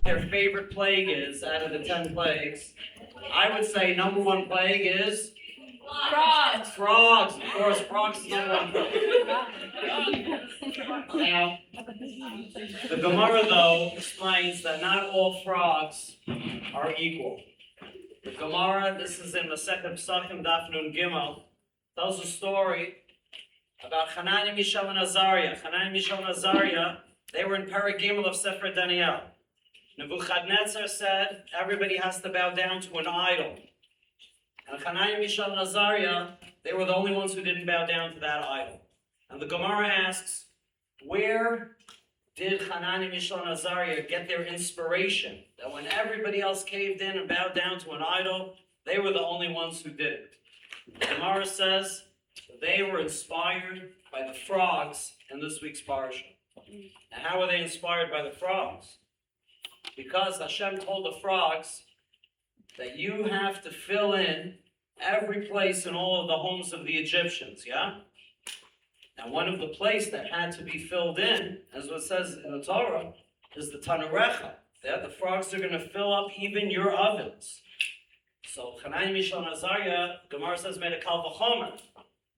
their favorite plague is out of the 10 plagues. I would say number one plague is Frogs. frogs. Of course, frogs is number one plague. Now, the Gemara, though, explains that not all frogs are equal. The Gemara, this is in the second Psachim Daf Nun Gimel, tells a story about Hanani, Mishael, and Azariah. Hanani, Mishael, and Azariah, they were in Perek Gimel of Sefer Daniel. Nebuchadnezzar said everybody has to bow down to an idol. And Hanani, Mishael, and Azariah, they were the only ones who didn't bow down to that idol. And the Gemara asks, where did Hanani, Mishael, and Azariah get their inspiration? That when everybody else caved in and bowed down to an idol, they were the only ones who did it. The Gemara says they were inspired by the frogs in this week's Parshat. And how were they inspired by the frogs? Because Hashem told the frogs that you have to fill in every place in all of the homes of the Egyptians, yeah? Now, one of the places that had to be filled in, as what it says in the Torah, is the Tanarecha. Yeah? The frogs are going to fill up even your ovens. So, Hanani, Mishael, and Azariah, Gemara says, made a kal v'chomer.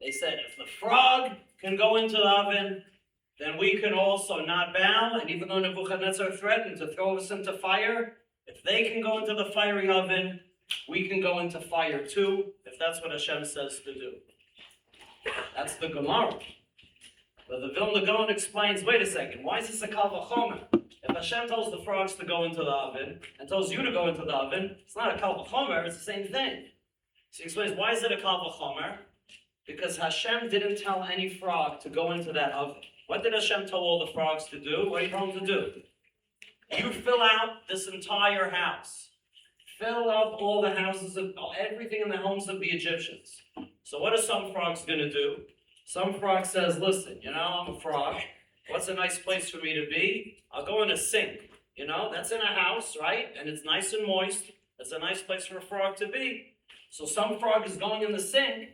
They said, if the frog can go into the oven, then we can also not bow. And even though Nebuchadnezzar threatened to throw us into fire, if they can go into the fiery oven, we can go into fire too, if that's what Hashem says to do. That's the Gemara. But the Vilna Gaon explains, wait a second, why is this a kal v'chomer? If Hashem tells the frogs to go into the oven, and tells you to go into the oven, it's not a kal v'chomer, it's the same thing. So he explains, why is it a kal v'chomer? Because Hashem didn't tell any frog to go into that oven. What did Hashem tell all the frogs to do? What did he tell them to do? You fill out this entire house. Fill up all the houses of everything in the homes of the Egyptians. So what are some frogs going to do? Some frog says, listen, I'm a frog. What's a nice place for me to be? I'll go in a sink. That's in a house, right? And it's nice and moist. That's a nice place for a frog to be. So some frog is going in the sink,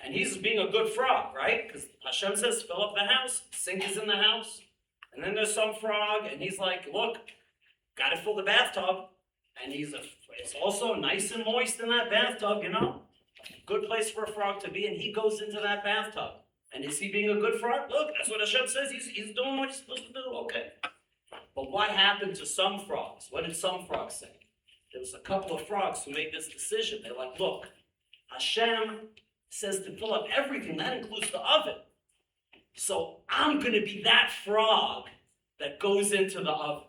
and he's being a good frog, right? Because Hashem says, fill up the house. Sink is in the house. And then there's some frog, and he's like, look, got to fill the bathtub. And it's also nice and moist in that bathtub, Good place for a frog to be, and he goes into that bathtub. And is he being a good frog? Look, that's what Hashem says. He's doing what he's supposed to do. Okay. But what happened to some frogs? What did some frogs say? There was a couple of frogs who made this decision. They're like, look, Hashem says to fill up everything. That includes the oven. So I'm going to be that frog that goes into the oven.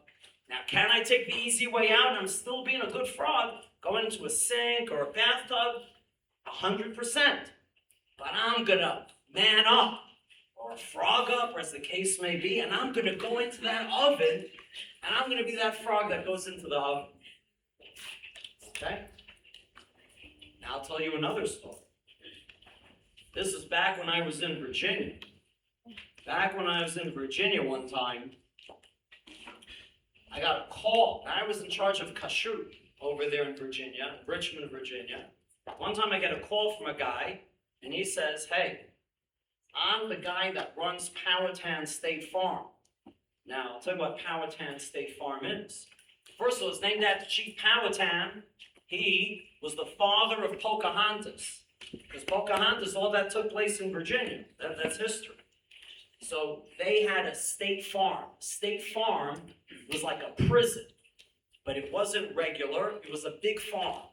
Now, can I take the easy way out and I'm still being a good frog, going into a sink or a bathtub? 100%. But I'm going to man up or frog up, or as the case may be, and I'm going to go into that oven, and I'm going to be that frog that goes into the oven. Okay? Now I'll tell you another story. This is back when I was in Virginia. Back when I was in Virginia one time, I got a call. I was in charge of kashrut over there in Virginia, Richmond, Virginia. One time I get a call from a guy, and he says, hey, I'm the guy that runs Powhatan State Farm. Now, I'll tell you what Powhatan State Farm is. First of all, it's named after Chief Powhatan. He was the father of Pocahontas. Because Pocahontas, all that took place in Virginia. That's history. So they had a state farm. State farm was like a prison, but it wasn't regular. It was a big farm.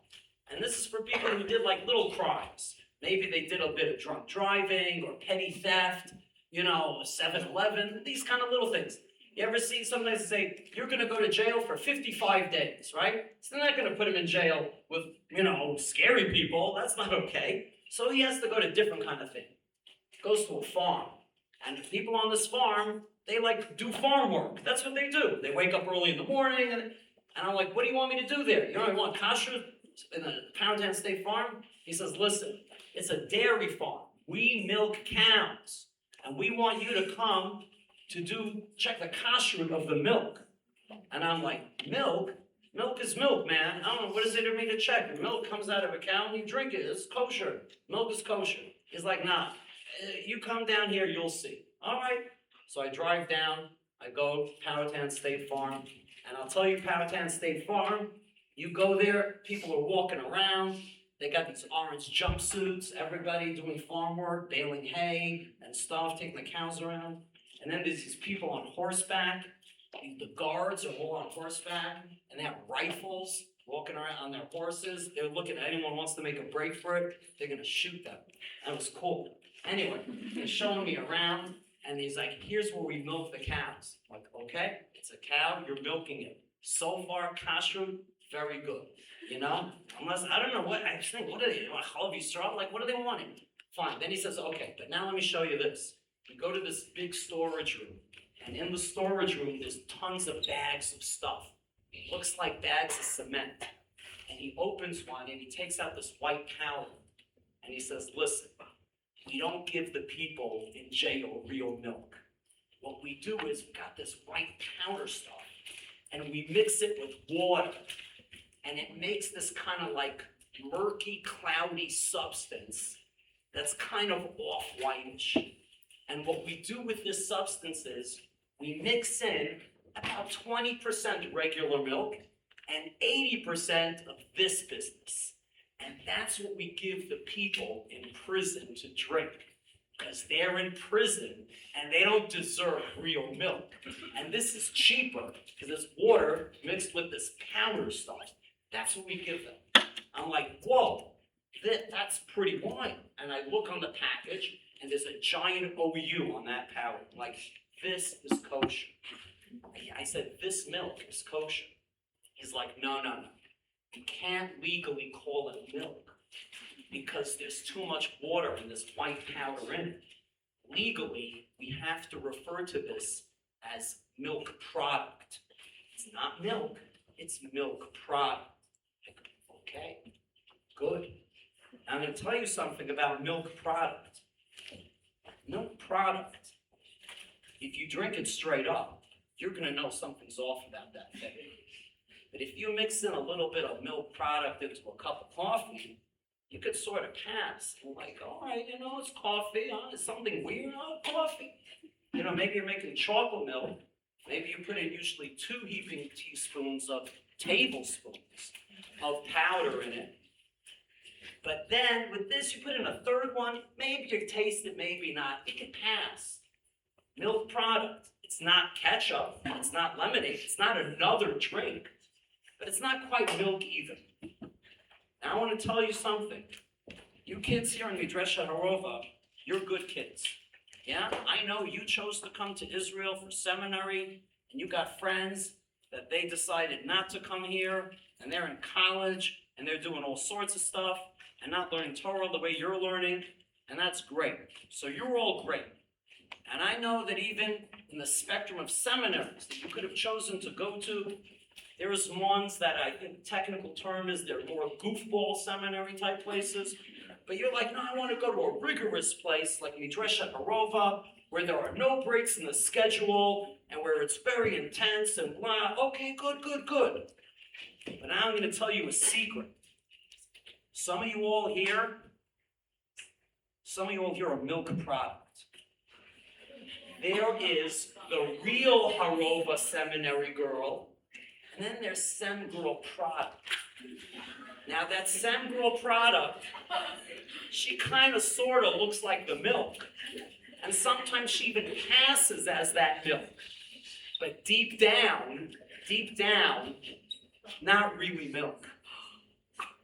And this is for people who did like little crimes. Maybe they did a bit of drunk driving or petty theft, a 7-Eleven, these kind of little things. You ever see sometimes they say, you're going to go to jail for 55 days, right? So they're not going to put him in jail with, scary people. That's not okay. So he has to go to a different kind of thing. Goes to a farm. And the people on this farm, they do farm work. That's what they do. They wake up early in the morning, and I'm like, what do you want me to do there? I want kashrut in the Powhatan State Farm? He says, listen, it's a dairy farm. We milk cows. And we want you to come to check the kashrut of the milk. And I'm like, milk? Milk is milk, man. I don't know, what is it for me to check? If milk comes out of a cow and you drink it, it's kosher. Milk is kosher. He's like, nah, you come down here, you'll see. All right. So I drive down, I go to Powhatan State Farm. And I'll tell you, Powhatan State Farm, you go there, people are walking around. They got these orange jumpsuits, everybody doing farm work, baling hay and stuff, taking the cows around. And then there's these people on horseback. The guards are all on horseback, and they have rifles walking around on their horses. They're looking at anyone who wants to make a break for it, they're gonna shoot them. That was cool. Anyway, they're showing me around, and he's like, here's where we milk the cows. I'm like, okay, it's a cow, you're milking it. So far, kashrut, very good. You know? Unless, I don't know what, I think, what do they want? Chalav Yisrael? Like, what are they wanting? Fine. Then he says, okay, but now let me show you this. We go to this big storage room, and in the storage room, there's tons of bags of stuff. It looks like bags of cement. And he opens one, and he takes out this white powder, and he says, listen, we don't give the people in jail real milk. What we do is we got this white powder stuff, and we mix it with water, and it makes this kind of like murky, cloudy substance that's kind of off-whitish. And what we do with this substance is we mix in about 20% regular milk and 80% of this business. And that's what we give the people in prison to drink. Because they're in prison and they don't deserve real milk. And this is cheaper because it's water mixed with this powder stuff. That's what we give them. I'm like, whoa, that's pretty wine. And I look on the package and there's a giant OU on that powder. I'm like, this is kosher. I said, this milk is kosher. He's like, no. You can't legally call it milk because there's too much water and this white powder in it. Legally, we have to refer to this as milk product. It's not milk, it's milk product. Okay, good. Now I'm going to tell you something about milk product. Milk product, if you drink it straight up, you're going to know something's off about that thing. But if you mix in a little bit of milk product into a cup of coffee, you could sort of pass. And like, all right, it's coffee. It's something weird. Coffee. Maybe you're making chocolate milk. Maybe you put in usually 2 heaping teaspoons of tablespoons of powder in it. But then with this, you put in a 3rd one. Maybe you taste it, maybe not. It can pass. Milk product. It's not ketchup. It's not lemonade. It's not another drink. But it's not quite milk either. Now I want to tell you something. You kids here in Midresha Harova, you're good kids. Yeah? I know you chose to come to Israel for seminary, and you got friends that they decided not to come here, and they're in college, and they're doing all sorts of stuff, and not learning Torah the way you're learning, and that's great. So you're all great. And I know that even in the spectrum of seminaries that you could have chosen to go to, there's ones that I think the technical term is they're more goofball seminary type places. But you're like, no, I want to go to a rigorous place like Midresha Harova, where there are no breaks in the schedule and where it's very intense and blah. Okay, good. But now I'm going to tell you a secret. Some of you all here are milk product. There is the real Harova seminary girl, and then there's Sem Girl product. Now that Sem Girl product, she kind of sort of looks like the milk. And sometimes she even passes as that milk. But deep down, not really milk.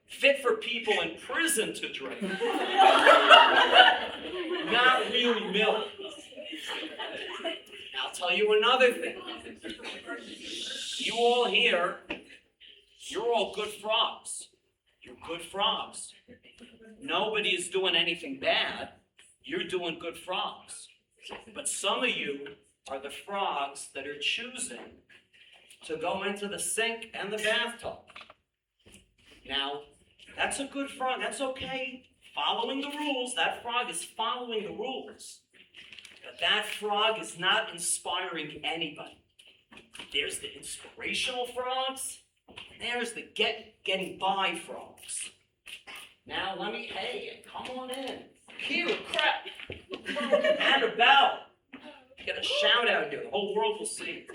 Fit for people in prison to drink. Not really milk. Now I'll tell you another thing. You all here, you're all good frogs. You're good frogs. Nobody is doing anything bad. You're doing good frogs. But some of you are the frogs that are choosing to go into the sink and the bathtub. Now, that's a good frog. That's okay. Following the rules. That frog is following the rules. But that frog is not inspiring anybody. There's the inspirational frogs. There's the getting by frogs. Now hey, come on in. Here, crap. And about. get a shout out here. The whole world will see.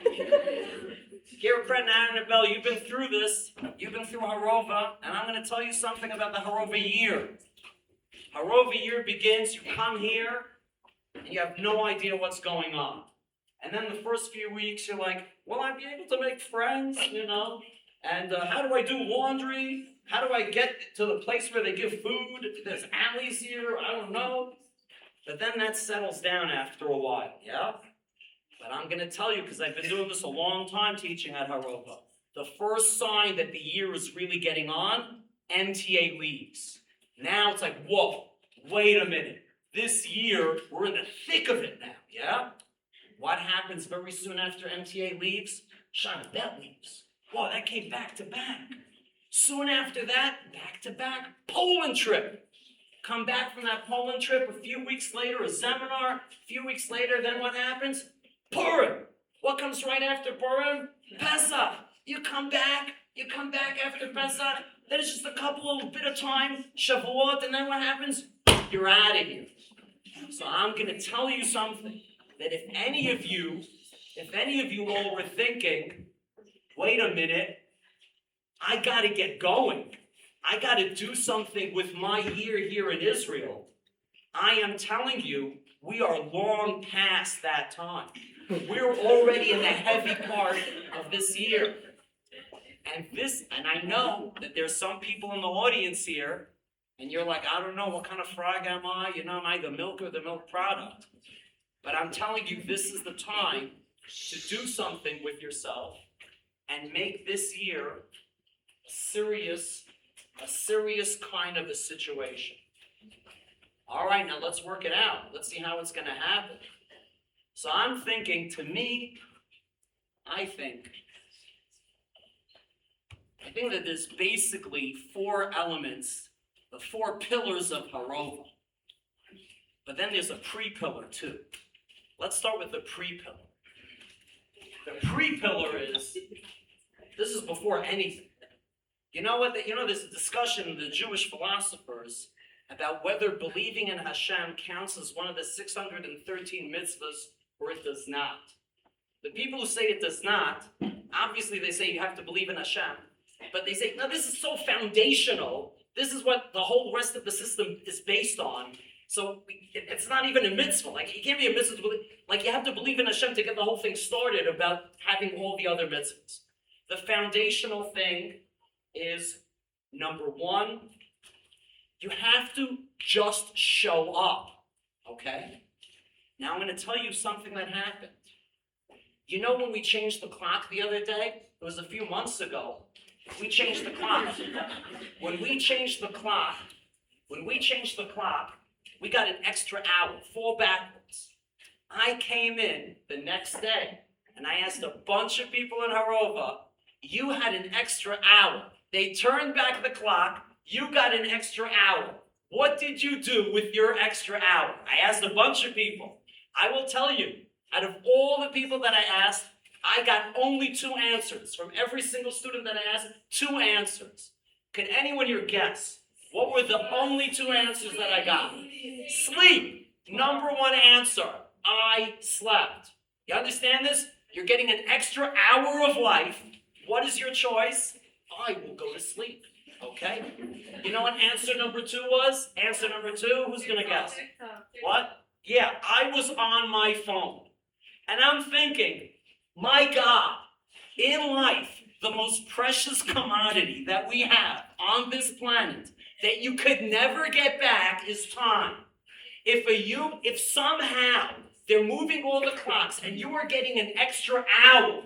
Garrett, Brett, and Aaron and Bell, you've been through this. You've been through Harova, and I'm going to tell you something about the Harova year. Harova year begins, you come here, and you have no idea what's going on. And then the first few weeks, you're like, will I be able to make friends, And how do I do laundry? How do I get to the place where they give food? There's alleys here, I don't know. But then that settles down after a while, yeah? But I'm going to tell you, because I've been doing this a long time teaching at Harova, the first sign that the year is really getting on, MTA leaves. Now it's like, whoa, wait a minute. This year, we're in the thick of it now, yeah? What happens very soon after MTA leaves? Shabbat leaves. Whoa, that came back to back. Soon after that, back to back, Poland trip. Come back from that Poland trip, a few weeks later, a seminar. A few weeks later, then what happens? Purim. What comes right after Purim? Pesach. You come back after Pesach. Then it's just a bit of time, Shavuot, and then what happens? You're out of here. So I'm going to tell you something, that if any of you all were thinking, wait a minute, I got to get going. I got to do something with my year here in Israel. I am telling you, we are long past that time. We're already in the heavy part of this year. And I know that there's some people in the audience here, and you're like, I don't know, what kind of frog am I? Am I the milk or the milk product? But I'm telling you, this is the time to do something with yourself and make this year a serious kind of a situation. All right, now let's work it out. Let's see how it's going to happen. So I'm thinking, I think that there's basically 4 elements, the 4 pillars of Harova. But then there's a pre-pillar too. Let's start with the pre-pillar. The pre-pillar this is before anything. You know what? There's a discussion of the Jewish philosophers about whether believing in Hashem counts as one of the 613 mitzvahs or it does not. The people who say it does not, obviously they say you have to believe in Hashem. But they say, no, this is so foundational. This is what the whole rest of the system is based on. So it's not even a mitzvah. Like, it can't be a mitzvah. Like, you have to believe in Hashem to get the whole thing started about having all the other mitzvahs. The foundational thing is, number 1, you have to just show up, okay? Now I'm going to tell you something that happened. You know when we changed the clock the other day? It was a few months ago. We changed the clock. When we changed the clock, we got an extra hour, 4 backwards. I came in the next day, and I asked a bunch of people in Harova, you had an extra hour. They turned back the clock, you got an extra hour. What did you do with your extra hour? I asked a bunch of people. I will tell you, out of all the people that I asked, I got only 2 answers. From every single student that I asked, 2 answers. Could anyone here guess? What were the only 2 answers that I got? Sleep. Number 1 answer. I slept. You understand this? You're getting an extra hour of life. What is your choice? I will go to sleep. Okay? You know what answer number 2 was? Answer number 2, who's going to guess? What? Yeah, I was on my phone. And I'm thinking, my God, in life, the most precious commodity that we have on this planet that you could never get back is time. If somehow they're moving all the clocks and you are getting an extra hour,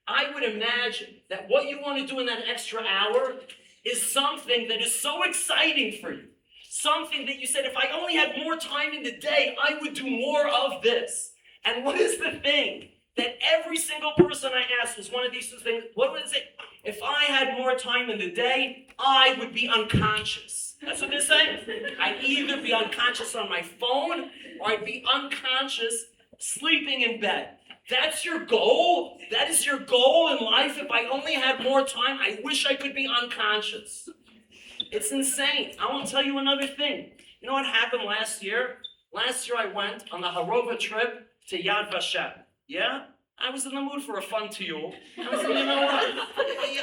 I would imagine that what you want to do in that extra hour is something that is so exciting for you. Something that you said, if I only had more time in the day, I would do more of this. And what is the thing that every single person I asked was one of these 2 things? What was it? If I had more time in the day, I would be unconscious. That's what they're saying. I'd either be unconscious on my phone or I'd be unconscious sleeping in bed. That's your goal? That is your goal in life? If I only had more time, I wish I could be unconscious. It's insane. I want to tell you another thing. You know what happened last year? Last year I went on the Harova trip to Yad Vashem. Yeah? I was in the mood for a fun tiyul. I was like, you know what?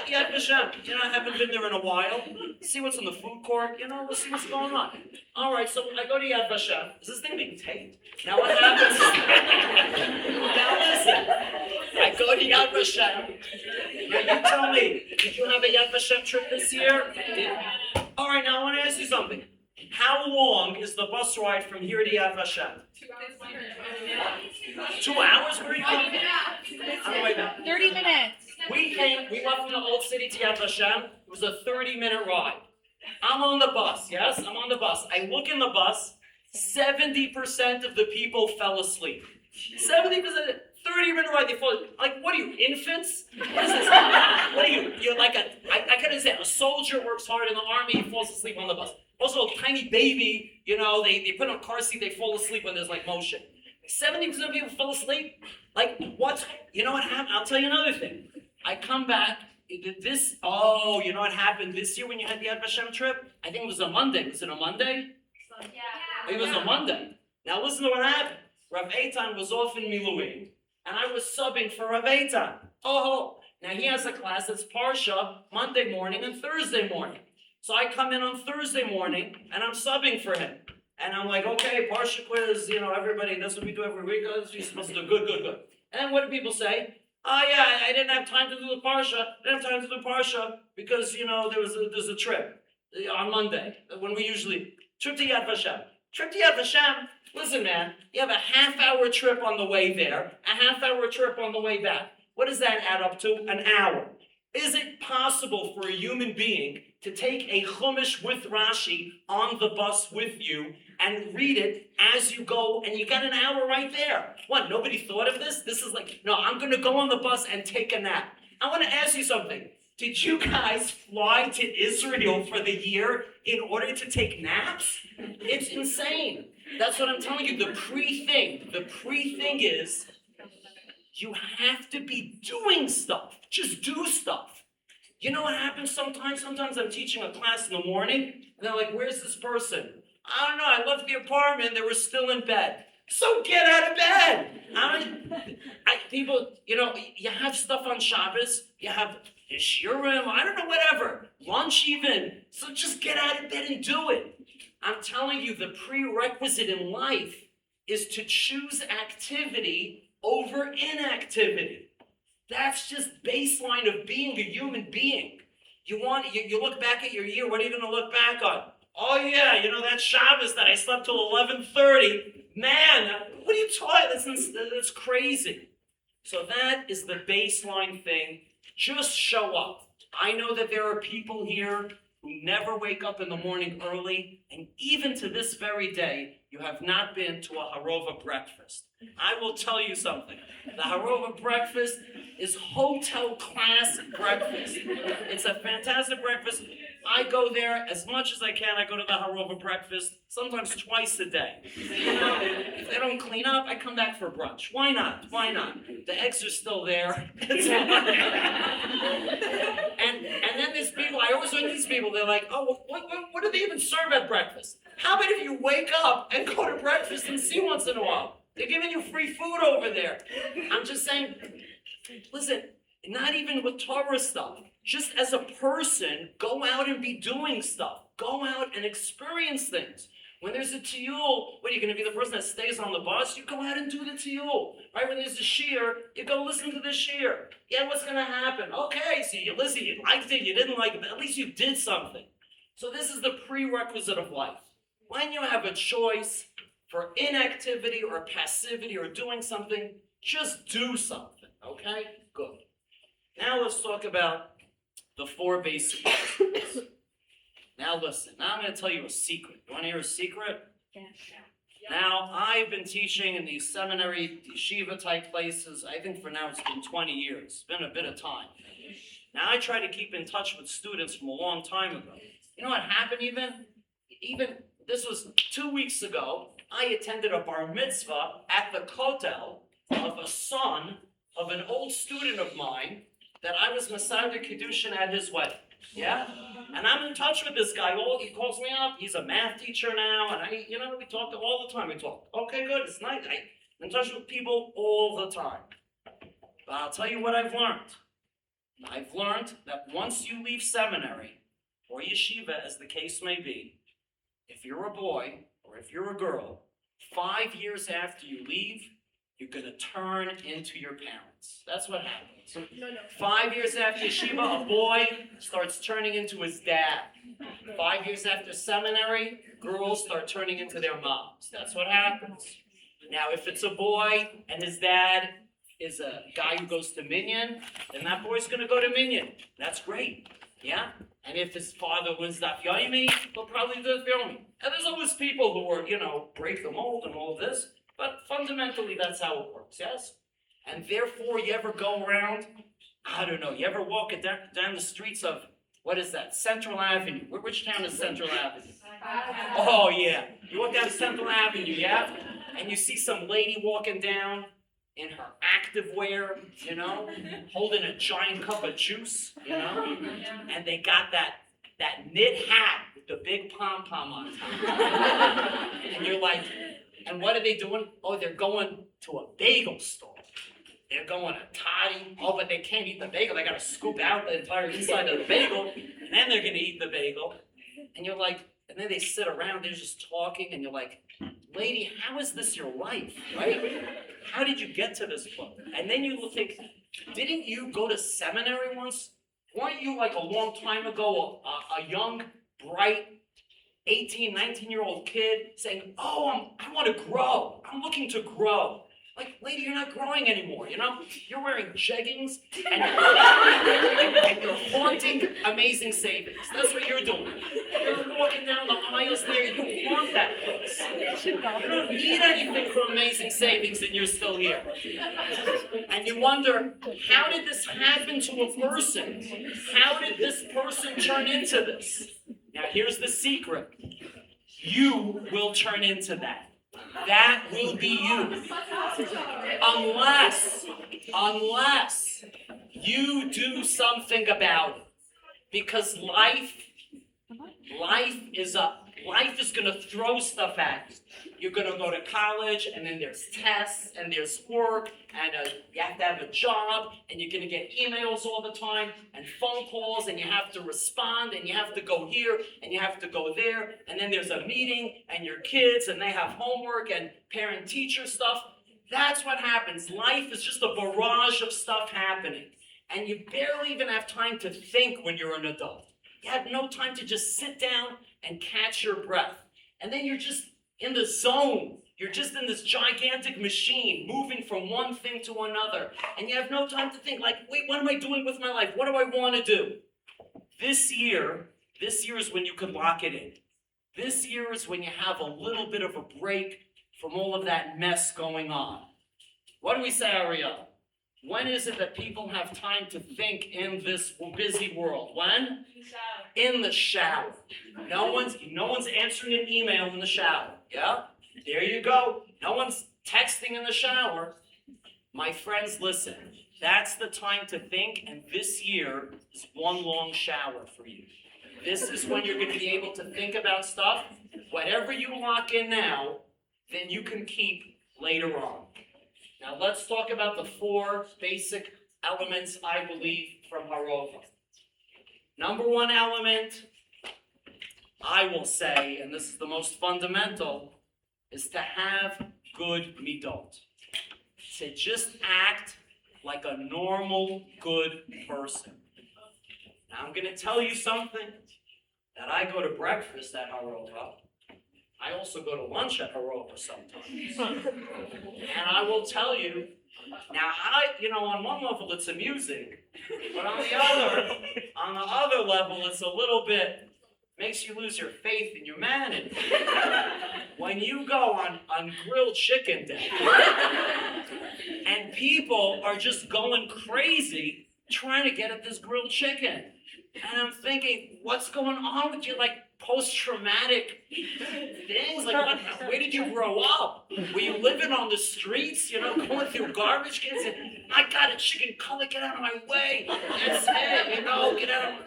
Yad Vashem. You know, I haven't been there in a while. See what's in the food court. You know, we'll see what's going on. All right, so I go to Yad Vashem. Is this thing being taped? Now what happens? Now listen. I go to Yad Vashem. Now you tell me, did you have a Yad Vashem trip this year? All right, now I want to ask you something. How long is the bus ride from here to Yad Vashem? 2 hours? Where are you going? On the way back. 30 minutes. We left from the old city to Yad Vashem. It was a 30-minute ride. I'm on the bus, yes? I'm on the bus. I look in the bus, 70% of the people fell asleep. 70%, 30-minute ride, they fall asleep. Like, what are you, infants? What is this? What are you? You're like I can't understand. A soldier works hard in the army, he falls asleep on the bus. Also, a tiny baby, you know, they put on a car seat, they fall asleep when there's like motion. 70% of people fell asleep. Like, what? You know what happened? I'll tell you another thing. I come back, you know what happened this year when you had the Yad Vashem trip? I think it was a Monday. Was it a Monday? Yeah. It was a Monday. Now listen to what happened. Rav Eitan was off in Miluim, and I was subbing for Rav Eitan. Oh, now he has a class that's Parshat Monday morning and Thursday morning. So I come in on Thursday morning, and I'm subbing for him. And I'm like, okay, Parsha quiz, you know, everybody, that's what we do every week. That's what you're supposed to do. Good. And what do people say? Oh, yeah, I didn't have time to do the Parsha. I didn't have time to do Parsha because, you know, there's a trip on Monday when we usually, trip to Yad Vashem. Trip to Yad Vashem, listen, man, you have a half-hour trip on the way there, a half-hour trip on the way back. What does that add up to? An hour. Is it possible for a human being to take a Chumash with Rashi on the bus with you and read it as you go, and you got an hour right there? What, nobody thought of this? This is like, no, I'm going to go on the bus and take a nap. I want to ask you something. Did you guys fly to Israel for the year in order to take naps? It's insane. That's what I'm telling you. The pre-thing is, you have to be doing stuff. Just do stuff. You know what happens sometimes? Sometimes I'm teaching a class in the morning, and they're like, where's this person? I don't know, I left the apartment, they were still in bed. So get out of bed! People, you know, you have stuff on Shabbos, you have Shiurim, I don't know, whatever. Lunch even. So just get out of bed and do it. I'm telling you, the prerequisite in life is to choose activity over inactivity. That's just baseline of being a human being. You look back at your year, what are you going to look back on? Oh yeah, you know that Shabbos that I slept till 11:30. Man, what are you talking? That's crazy. So that is the baseline thing. Just show up. I know that there are people here who never wake up in the morning early, and even to this very day, you have not been to a Harova breakfast. I will tell you something. The Harova breakfast is hotel class breakfast. It's a fantastic breakfast. I go there as much as I can. I go to the Harova breakfast, sometimes twice a day. You know, if they don't clean up, I come back for brunch. Why not? The eggs are still there. and then there's people, I always meet these people, they're like, oh, what do they even serve at breakfast? How about if you wake up and go to breakfast and see once in a while? They're giving you free food over there. I'm just saying, listen, not even with Torah stuff. Just as a person, go out and be doing stuff. Go out and experience things. When there's a tiyul, what, are you going to be the person that stays on the bus? You go out and do the tiyul. Right? When there's a shiur, you go listen to the shiur. Yeah, what's going to happen? Okay, so you listen, you liked it, you didn't like it, but at least you did something. So this is the prerequisite of life. When you have a choice for inactivity or passivity or doing something, just do something, okay? Good. Now let's talk about the 4 basic principles. Now listen, now I'm going to tell you a secret. You want to hear a secret? Yeah. Now, I've been teaching in these seminary, yeshiva type places, I think for now it's been 20 years. It's been a bit of time. Now I try to keep in touch with students from a long time ago. You know what happened even this was 2 weeks ago, I attended a bar mitzvah at the kotel of a son of an old student of mine that I was Masada Kiddushin at his wedding. Yeah? And I'm in touch with this guy. He calls me up. He's a math teacher now. And we talk all the time. We talk. Okay, good. It's nice. I'm in touch with people all the time. But I'll tell you what I've learned. I've learned that once you leave seminary, or yeshiva as the case may be, if you're a boy or if you're a girl, 5 years after you leave, you're going to turn into your parents. That's what happens. 5 years after yeshiva, a boy starts turning into his dad. 5 years after seminary, girls start turning into their moms. That's what happens. Now, if it's a boy and his dad is a guy who goes to Minyan, then that boy's going to go to Minyan. That's great. Yeah? And if his father was Daf Yomi, he'll probably do Daf Yomi. And there's always people who are, break the mold and all this. But fundamentally, that's how it works, yes? And therefore, you ever go around, I don't know, you ever walk down the streets of, what is that, Central Avenue? Which town is Central Avenue? Oh, yeah. You walk down Central Avenue, yeah? And you see some lady walking down in her activewear, holding a giant cup of juice, and they got that knit hat with the big pom-pom on top. And you're like, and what are they doing? Oh, they're going to a bagel store. They're going to Toddy. Oh, but they can't eat the bagel. They got to scoop out the entire inside of the bagel, and then they're going to eat the bagel. And you're like, and then they sit around, they're just talking, and you're like, lady, how is this your life, right? How did you get to this point? And then you think, didn't you go to seminary once? Weren't you like a long time ago a young, bright, 18, 19-year-old kid saying, oh, I want to grow. I'm looking to grow. Like, lady, you're not growing anymore, You're wearing jeggings and you're haunting Amazing Savings. That's what you're doing. You're walking down the aisles there, you haunt that place. You don't need anything from Amazing Savings and you're still here. And you wonder, how did this happen to a person? How did this person turn into this? Now, here's the secret. You will turn into that. That will be you. Unless you do something about it. Because life is going to throw stuff at you. You're going to go to college, and then there's tests, and there's work, and you have to have a job, and you're going to get emails all the time, and phone calls, and you have to respond, and you have to go here, and you have to go there, and then there's a meeting, and your kids, and they have homework, and parent-teacher stuff. That's what happens. Life is just a barrage of stuff happening, and you barely even have time to think when you're an adult. You have no time to just sit down and catch your breath. And then you're just in the zone. You're just in this gigantic machine, moving from one thing to another. And you have no time to think, like, wait, what am I doing with my life? What do I want to do? This year is when you can lock it in. This year is when you have a little bit of a break from all of that mess going on. What do we say, Ariel? When is it that people have time to think in this busy world? When? In the shower. No one's answering an email in the shower. Yeah? There you go. No one's texting in the shower. My friends, listen. That's the time to think, and this year is one long shower for you. This is when you're going to be able to think about stuff. Whatever you lock in now, then you can keep later on. Now let's talk about the 4 basic elements, I believe, from Harova. Number 1 element, I will say, and this is the most fundamental, is to have good midot. To just act like a normal, good person. Now I'm going to tell you something, that I go to breakfast at Harova. I also go to lunch at Harova sometimes. And I will tell you, now on one level it's amusing, but on the other level it's a little bit, makes you lose your faith in humanity. When you go on grilled chicken day, and people are just going crazy trying to get at this grilled chicken. And I'm thinking, what's going on with you? Like, post-traumatic things? Like, where did you grow up? Were you living on the streets, going through garbage cans? And I got a chicken cutlet, get out of my way. That's it, get out of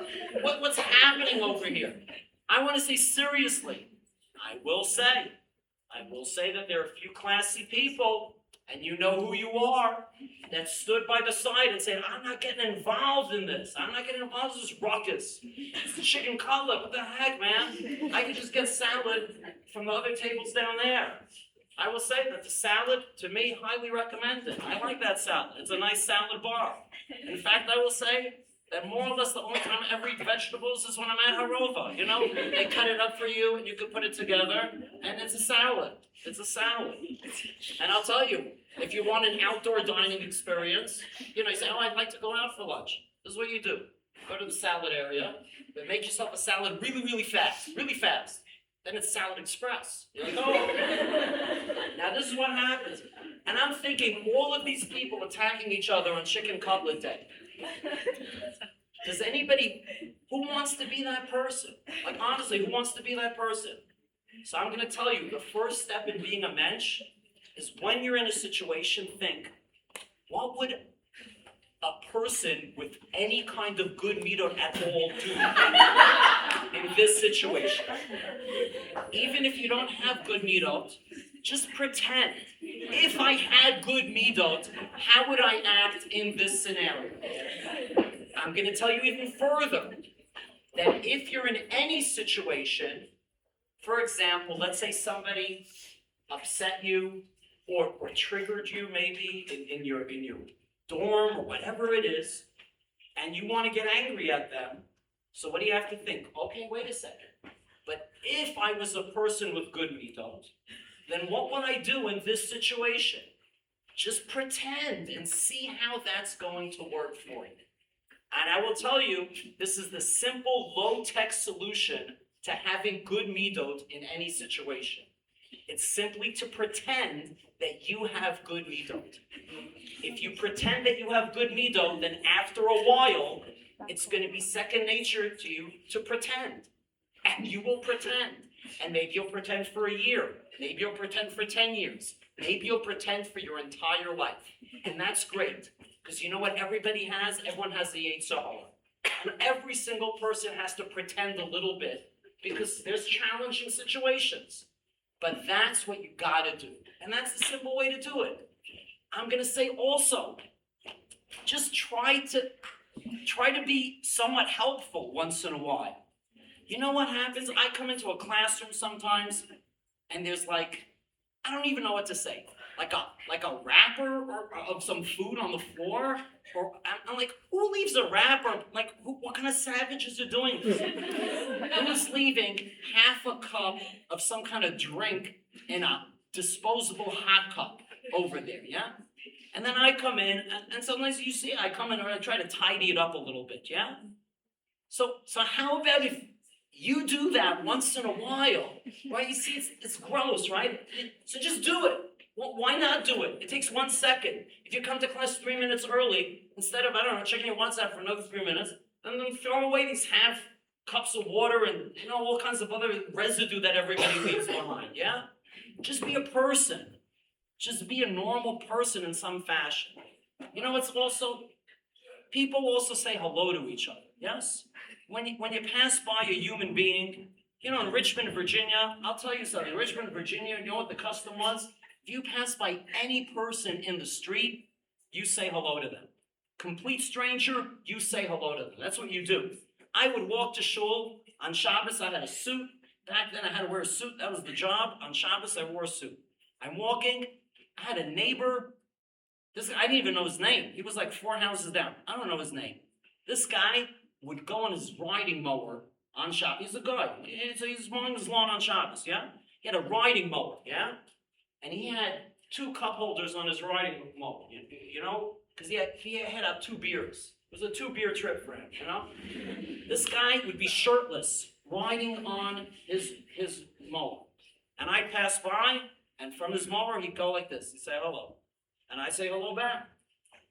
what's happening over here? I want to say seriously, I will say that there are a few classy people and you know who you are, that stood by the side and said, I'm not getting involved in this. I'm not getting involved in this ruckus. It's chicken cutlet. What the heck, man? I could just get salad from the other tables down there. I will say that the salad, to me, highly recommended. I like that salad. It's a nice salad bar. In fact, I will say that more or less the only time I ever eat vegetables is when I'm at Harova. You know, they cut it up for you and you can put it together, and it's a salad. It's a salad. And I'll tell you, if you want an outdoor dining experience, you know, you say, oh, I'd like to go out for lunch. This is what you do. Go to the salad area, but make yourself a salad really fast. Then it's Salad Express. You're like, oh. Now this is what happens. And I'm thinking, all of these people attacking each other on Chicken Cutlet Day. Does anybody, who wants to be that person? Like honestly, who wants to be that person? So I'm going to tell you, the first step in being a mensch is when you're in a situation, think, what would a person with any kind of good midot at all do in this situation? Even if you don't have good midot, just pretend. If I had good midot, how would I act in this scenario? I'm going to tell you even further, that if you're in any situation, for example, let's say somebody upset you or triggered you maybe in your dorm or whatever it is, and you want to get angry at them. So what do you have to think? Okay, wait a second. But if I was a person with good midot, then what would I do in this situation? Just pretend and see how that's going to work for you. And I will tell you, this is the simple, low-tech solution to having good midot in any situation. It's simply to pretend that you have good midot. If you pretend that you have good midot, then after a while, it's going to be second nature to you to pretend. And you will pretend. And maybe you'll pretend for a year. Maybe you'll pretend for 10 years. Maybe you'll pretend for your entire life. And that's great. Because you know what everybody has? Everyone has the Yetzer Hara. And every single person has to pretend a little bit because there's challenging situations. But that's what you gotta do. And that's the simple way to do it. I'm gonna say also, just try to be somewhat helpful once in a while. You know what happens? I come into a classroom sometimes and there's like, I don't even know what to say. Like a wrapper of some food on the floor, or I'm like, who leaves a wrapper? Like, what kind of savages are doing this? Who's leaving half a cup of some kind of drink in a disposable hot cup over there? Yeah. And then I come in, and sometimes you see I come in and I try to tidy it up a little bit. Yeah. So how about if you do that once in a while? Right? You see, it's gross, right? So just do it. Well, why not do it? It takes 1 second. If you come to class 3 minutes early, instead of, I don't know, checking your WhatsApp for another 3 minutes, then throw away these half cups of water and, you know, all kinds of other residue that everybody leaves behind, yeah? Just be a person. Just be a normal person in some fashion. You know, it's also, people also say hello to each other, yes? When you pass by a human being, you know, in Richmond, Virginia, I'll tell you something. Richmond, Virginia, you know what the custom was? If you pass by any person in the street, you say hello to them. Complete stranger, you say hello to them. That's what you do. I would walk to shul on Shabbos. I had a suit. Back then, I had to wear a suit. That was the job. On Shabbos, I wore a suit. I'm walking. I had a neighbor. This guy, I didn't even know his name. He was like 4 houses down. I don't know his name. This guy would go on his riding mower on Shabbos. He's a guy. So he's mowing his lawn on Shabbos, yeah? He had a riding mower, yeah? And he had 2 cup holders on his riding mower, you know? Because he had up 2 beers. It was a 2-beer trip for him, you know? This guy would be shirtless, riding on his mower. And I'd pass by, and from his mower, he'd go like this. He'd say hello. And I'd say hello back.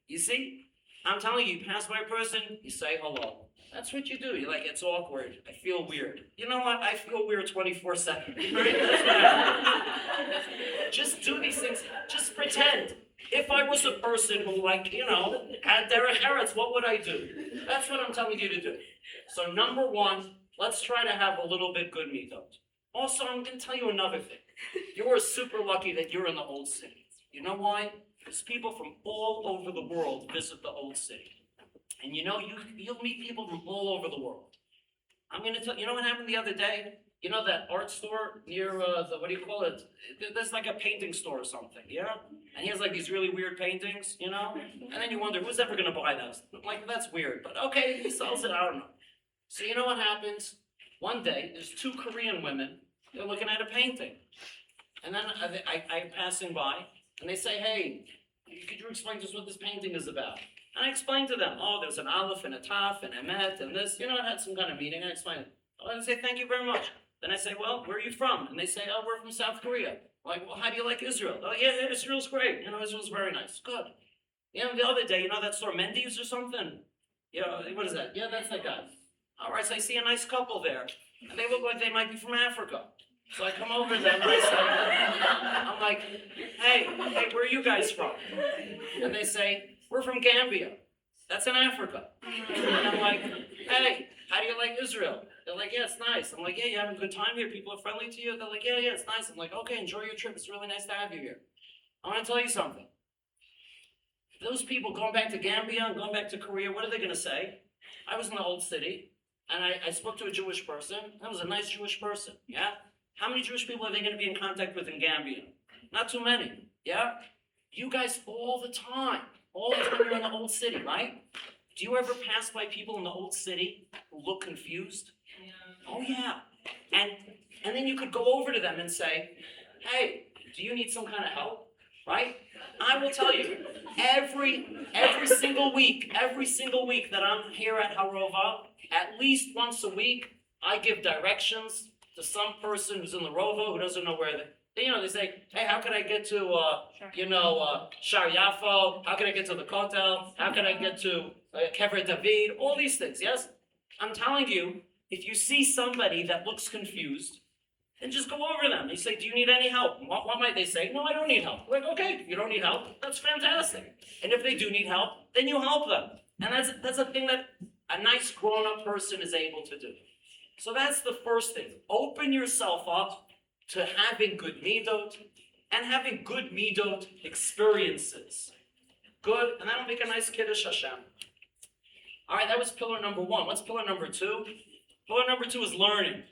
You see? I'm telling you, you pass by a person, you say hello. That's what you do. You're like, it's awkward. I feel weird. You know what? I feel weird 24/7. Right? That's what happens. Just do these things. Just pretend. If I was a person who, like, you know, had derech eretz, what would I do? That's what I'm telling you to do. So number 1, let's try to have a little bit good midot. Also, I'm going to tell you another thing. You're super lucky that you're in the old city. You know why? Because people from all over the world visit the old city. And you'll meet people from all over the world. I'm going to tell you know what happened the other day? You know that art store near what do you call it? There's like a painting store or something, yeah? And he has like these really weird paintings, you know? And then you wonder, who's ever going to buy those? Like, that's weird, but okay, he sells it, I don't know. So you know what happens? One day, there's two Korean women, they're looking at a painting. And then I'm passing by, and they say, hey, could you explain to us what this painting is about? And I explained to them, oh, there's an aleph and a taf and a met and this, it had some kind of meaning. I explained it. And I say, thank you very much. Then I say, well, where are you from? And they say, oh, we're from South Korea. I'm like, well, how do you like Israel? Oh, yeah, Israel's great. Israel's very nice. Good. The other day, that store, Mendy's or something? What is that? Yeah, that's that guy. All right, so I see a nice couple there. And they look like they might be from Africa. So I come over to them and I say, I'm like, hey, where are you guys from? And they say, we're from Gambia. That's in Africa. And I'm like, hey, how do you like Israel? They're like, yeah, it's nice. I'm like, yeah, you having a good time here? People are friendly to you? They're like, yeah, it's nice. I'm like, okay, enjoy your trip. It's really nice to have you here. I want to tell you something. Those people going back to Gambia and going back to Korea, what are they going to say? I was in the old city, and I spoke to a Jewish person. That was a nice Jewish person, yeah? How many Jewish people are they going to be in contact with in Gambia? Not too many, yeah? You guys all the time you're in the old city, right? Do you ever pass by people in the old city who look confused? Yeah. Oh yeah. And then you could go over to them and say, hey, do you need some kind of help? Right? I will tell you, every single week that I'm here at Harova, at least once a week, I give directions to some person who's in the Rova who doesn't know where they say, hey, how can I get to, Shar Yafo? How can I get to the Kotel? How can I get to Kever David? All these things, yes? I'm telling you, if you see somebody that looks confused, then just go over them. You say, do you need any help? What might they say? No, I don't need help. Like, okay, you don't need help. That's fantastic. And if they do need help, then you help them. And that's a thing that a nice grown-up person is able to do. So that's the first thing. Open yourself up to having good midot and having good midot experiences. Good, and that'll make a nice Kiddush Hashem. All right, that was pillar number one. What's pillar number two? Pillar number two is learning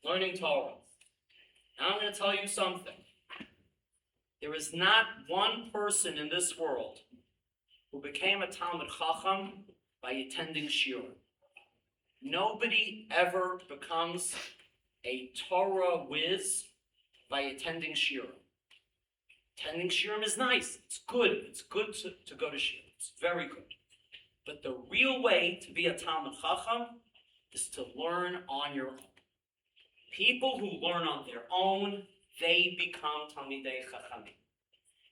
Torah. Now I'm going to tell you something. There is not one person in this world who became a Talmid Chacham by attending Shiur. Nobody ever becomes a Torah whiz by attending Shiur. Attending Shiurim is nice. It's good. It's good to go to Shiur. It's very good. But the real way to be a Talmid Chacham is to learn on your own. People who learn on their own, they become Talmidei Chachamim.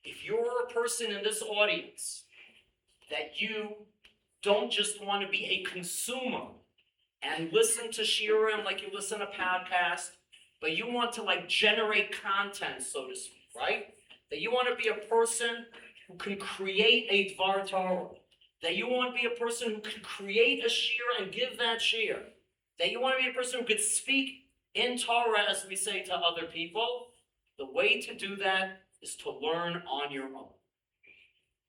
If you're a person in this audience that you don't just want to be a consumer and listen to Shiurim like you listen to podcasts, but you want to generate content, so to speak, right? That you want to be a person who can create a Dvar Torah. That you want to be a person who can create a shiur and give that shiur. That you want to be a person who could speak in Torah, as we say to other people. The way to do that is to learn on your own.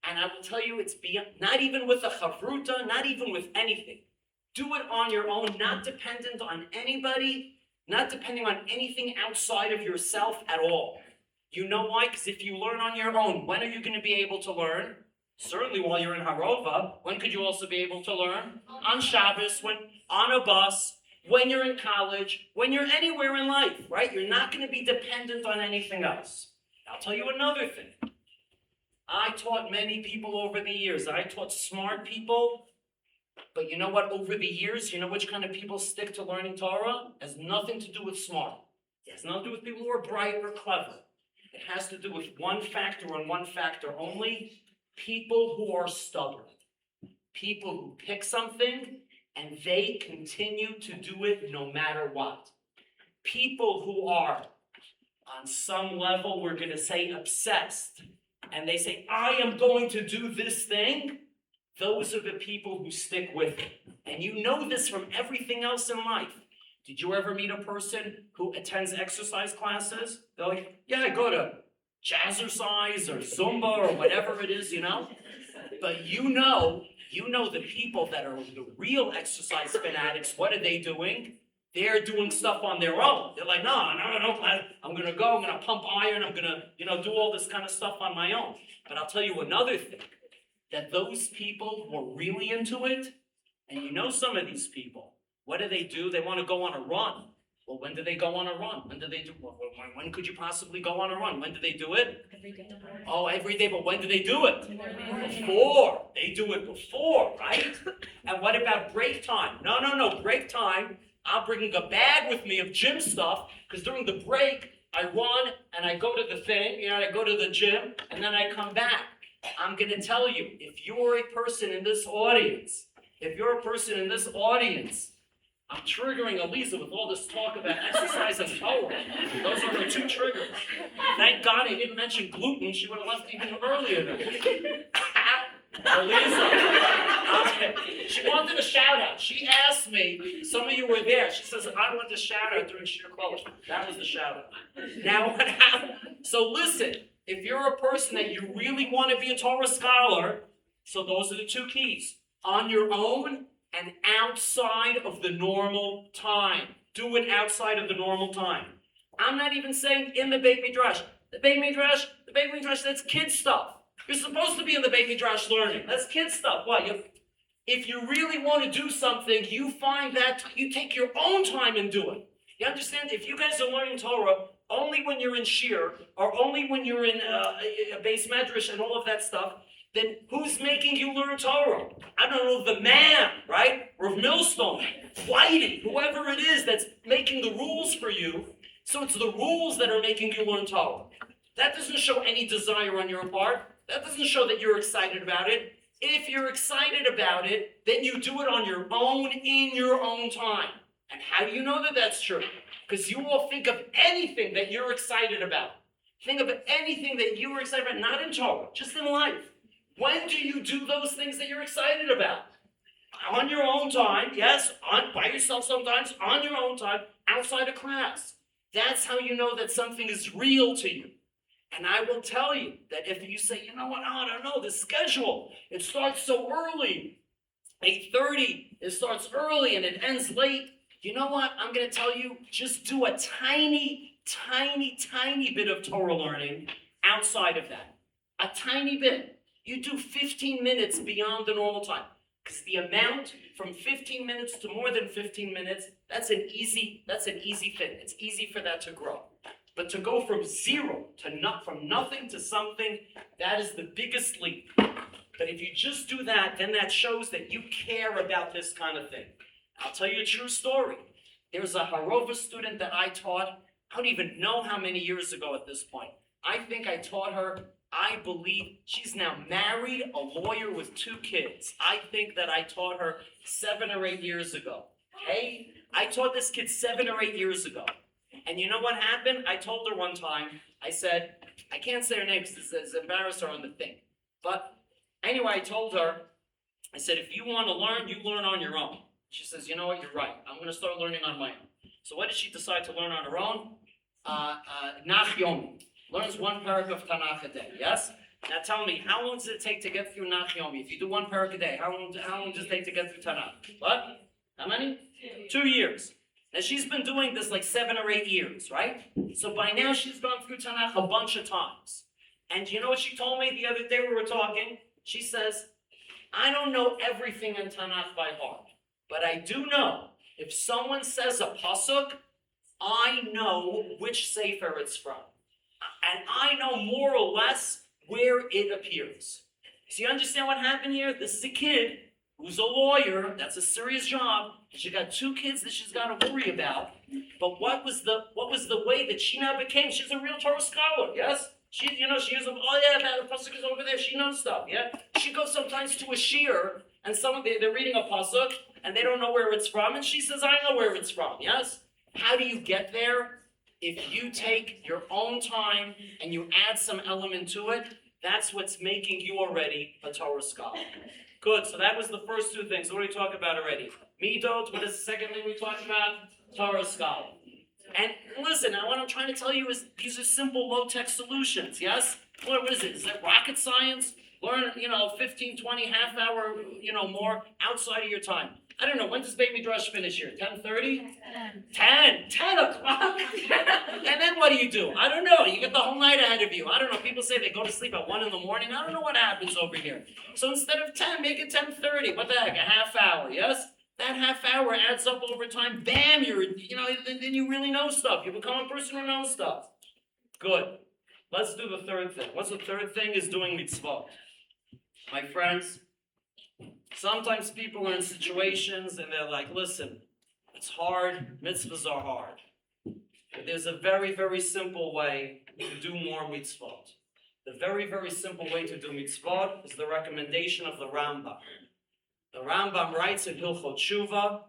And I will tell you, it's beyond, not even with a chavruta, not even with anything. Do it on your own, not dependent on anybody, not depending on anything outside of yourself at all. You know why? Because if you learn on your own, when are you going to be able to learn? Certainly while you're in Harova. When could you also be able to learn? On Shabbos, on a bus, when you're in college, when you're anywhere in life, right? You're not going to be dependent on anything else. I'll tell you another thing. I taught many people over the years. I taught smart people. But you know what? Over the years, you know which kind of people stick to learning Torah? It has nothing to do with smart. It has nothing to do with people who are bright or clever. It has to do with one factor and one factor only. People who are stubborn. People who pick something and they continue to do it no matter what. People who are, on some level, we're going to say obsessed. And they say, I am going to do this thing. Those are the people who stick with it. And you know this from everything else in life. Did you ever meet a person who attends exercise classes? They're like, yeah, I go to jazzercise or Zumba or whatever it is, But you know the people that are the real exercise fanatics, what are they doing? They're doing stuff on their own. They're like, no, I'm going to go, I'm going to pump iron, I'm going to, do all this kind of stuff on my own. But I'll tell you another thing, that those people who are really into it, and some of these people, what do? They want to go on a run. Well, when do they go on a run? When do they do? When could you possibly go on a run? When do they do it? Every day. Oh, every day. But when do they do it? Before. They do it before, right? And what about break time? No. Break time. I'm bringing a bag with me of gym stuff because during the break I run and I go to the thing. I go to the gym and then I come back. I'm going to tell you, if you're a person in this audience, I'm triggering Elisa with all this talk about exercise and Torah. Those are her two triggers. Thank God I didn't mention gluten. She would have left even earlier than Elisa. She wanted a shout out. She asked me, some of you were there. She says, I want the shout out during Shiur Klali. That was the shout out. Now what happened? So listen, if you're a person that you really want to be a Torah scholar, so those are the two keys. On your own, and outside of the normal time. Do it outside of the normal time. I'm not even saying in the Beit Midrash. The Beit Midrash, that's kid stuff. You're supposed to be in the Beit Midrash learning. That's kid stuff. What? If you really want to do something, you find that you take your own time and do it. You understand? If you guys are learning Torah only when you're in Shiur, or only when you're in a base medrash and all of that stuff, then who's making you learn Torah? I don't know, the man, right? Or Millstone, Whitey, whoever it is that's making the rules for you. So it's the rules that are making you learn Torah. That doesn't show any desire on your part. That doesn't show that you're excited about it. If you're excited about it, then you do it on your own, in your own time. And how do you know that that's true? Because you will think of anything that you're excited about. Think of anything that you were excited about, not in Torah, just in life. When do you do those things that you're excited about? On your own time, yes, by yourself sometimes, on your own time, outside of class. That's how you know that something is real to you. And I will tell you that if you say, you know what, I don't know, the schedule, it starts so early, 8:30, it starts early and it ends late. You know what, I'm going to tell you, just do a tiny bit of Torah learning outside of that. A tiny bit. You do 15 minutes beyond the normal time. Because the amount from 15 minutes to more than 15 minutes, that's an easy thing. It's easy for that to grow. But to go from zero from nothing to something, that is the biggest leap. But if you just do that, then that shows that you care about this kind of thing. I'll tell you a true story. There's a Harova student that I taught, I don't even know how many years ago at this point. I think I taught her, I believe she's now married, a lawyer with 2 kids. I think that I taught her 7 or 8 years ago. Hey, I taught this kid 7 or 8 years ago. And you know what happened? I told her one time, I said, I can't say her name because it's embarrassed her on the thing. But anyway, I told her, I said, if you want to learn, you learn on your own. She says, you know what, you're right. I'm going to start learning on my own. So what did she decide to learn on her own? Nach Yomi. Learns 1 parak of Tanakh a day, yes? Now tell me, how long does it take to get through Nach Yomi? If you do 1 parak a day, how long does it take to get through Tanakh? What? How many? 2 years. Now she's been doing this like 7 or 8 years, right? So by now she's gone through Tanakh a bunch of times. And you know what she told me the other day we were talking? She says, I don't know everything in Tanakh by heart, but I do know if someone says a pasuk, I know which sefer it's from. And I know more or less where it appears. So you understand what happened here? This is a kid who's a lawyer. That's a serious job. And she got 2 kids that she's got to worry about. But what was the way that she now became? She's a real Torah scholar, yes? She is that pasuk is over there. She knows stuff, yeah? She goes sometimes to a shiur, and they're reading a pasuk, and they don't know where it's from, and she says, I know where it's from, yes? How do you get there? If you take your own time and you add some element to it, that's what's making you already a Torah scholar. Good, so that was the first 2 things. What did we talk about already? Midot, what is the second thing we talked about? Torah scholar. And listen, what I'm trying to tell you is these are simple, low-tech solutions, yes? What is it? Is that rocket science? Learn, 15, 20, half hour, more outside of your time. I don't know, when does Baby Drush finish here? 10:30? 10 o'clock? And then what do? I don't know. You get the whole night ahead of you. I don't know. People say they go to sleep at 1 in the morning. I don't know what happens over here. So instead of 10, make it 10:30. What the heck? A half hour, yes? That half hour adds up over time. Bam, then you really know stuff. You become a person who knows stuff. Good. Let's do the third thing. What's the third thing? Is doing mitzvot. My friends, sometimes people are in situations and they're like, listen, it's hard, mitzvahs are hard. But there's a very, very simple way to do more mitzvot. The very, very simple way to do mitzvot is the recommendation of the Rambam. The Rambam writes in Hilchot Tshuva